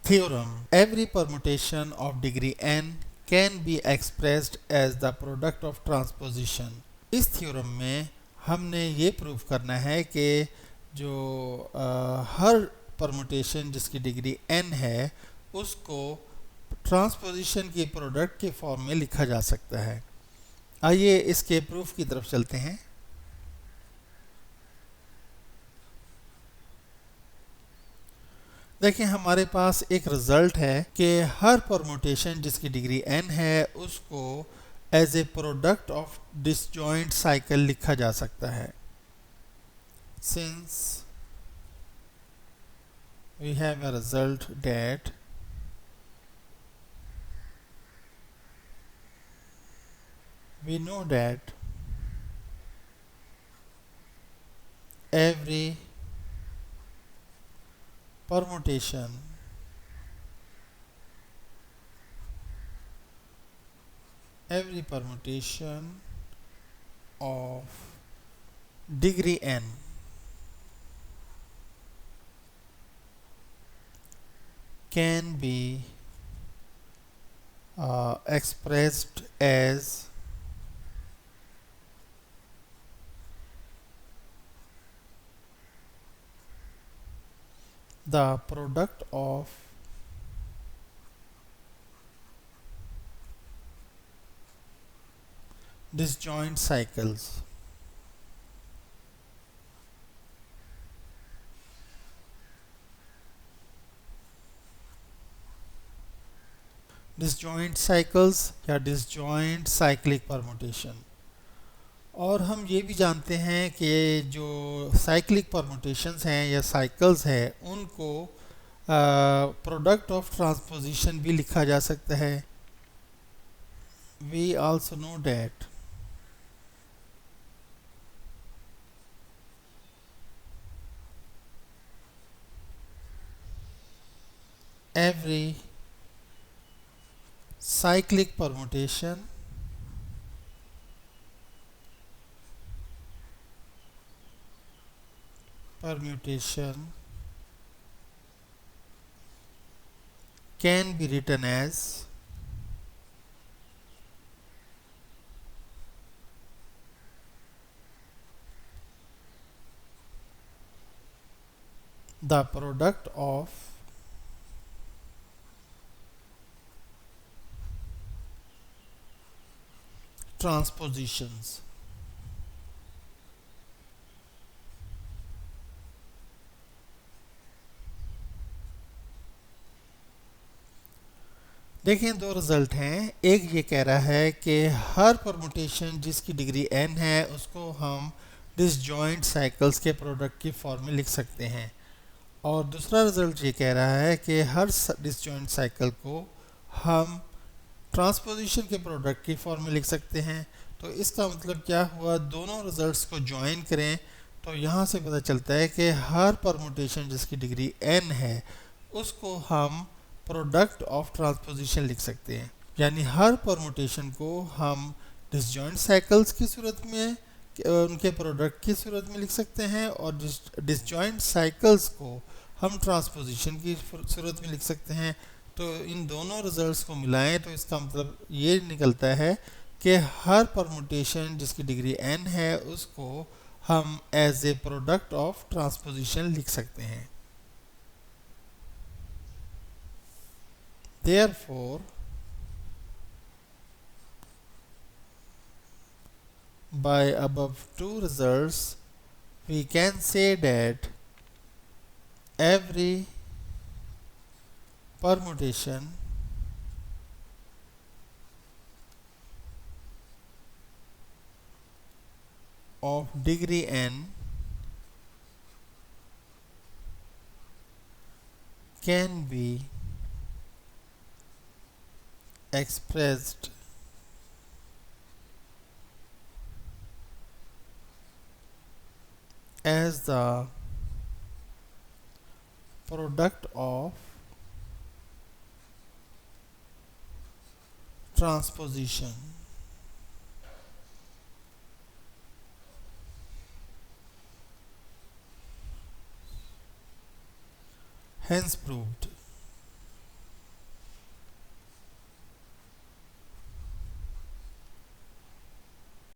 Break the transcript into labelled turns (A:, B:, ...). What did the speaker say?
A: Theorem: every permutation of degree n can be expressed as the product of transposition. इस theorem में हमने ये prove करना है कि जो हर परमुटेशन जिसकी डिग्री n है उसको ट्रांसपोजिशन की प्रोडक्ट के फॉर्म में लिखा जा सकता है। आइए इसके प्रूफ की तरफ चलते हैं। देखिए हमारे पास एक रिजल्ट है कि हर परमुटेशन जिसकी डिग्री n है उसको as a product of disjoint cycle लिखा जा सकता है। Since we have a result that we know that every permutation of degree n can be expressed as the product of disjoint cycles. Disjoint cycles या disjoint cyclic permutation. और हम ये भी जानते हैं कि जो साइक्लिक परमुटेशंस हैं या साइकिल्स हैं उनको प्रोडक्ट ऑफ ट्रांसपोजिशन भी लिखा जा सकता है। We also know that every cyclic permutation can be written as the product of transpositions। देखिए दो रिजल्ट हैं। एक ये कह रहा है कि हर परमुटेशन जिसकी डिग्री n है उसको हम डिसजॉइंट साइकिल्स के प्रोडक्ट की फॉर्म में लिख सकते हैं, और दूसरा रिजल्ट ये कह रहा है कि हर डिसजॉइंट साइकिल को हम ट्रांसपोजिशन के प्रोडक्ट की फॉर्म में लिख सकते हैं। तो इसका मतलब क्या हुआ, दोनों रिजल्ट्स को ज्वाइन करें तो यहाँ से पता चलता है कि हर परमुटेशन जिसकी डिग्री n है उसको हम प्रोडक्ट ऑफ ट्रांसपोजिशन लिख सकते हैं। यानी हर परमुटेशन को हम डिसजॉइंट साइकिल्स की सूरत में उनके प्रोडक्ट की सूरत में लिख सकते हैं, और डिसजॉइंट साइकिल्स को हम ट्रांसपोजिशन की सूरत में लिख सकते हैं। तो इन दोनों रिजल्ट्स को मिलाएं तो इसका मतलब ये निकलता है कि हर परमुटेशन जिसकी डिग्री n है उसको हम as a product of transposition लिख सकते हैं। Therefore, by above two results, we can say that every permutation of degree n can be expressed as the product of transposition. Hence proved.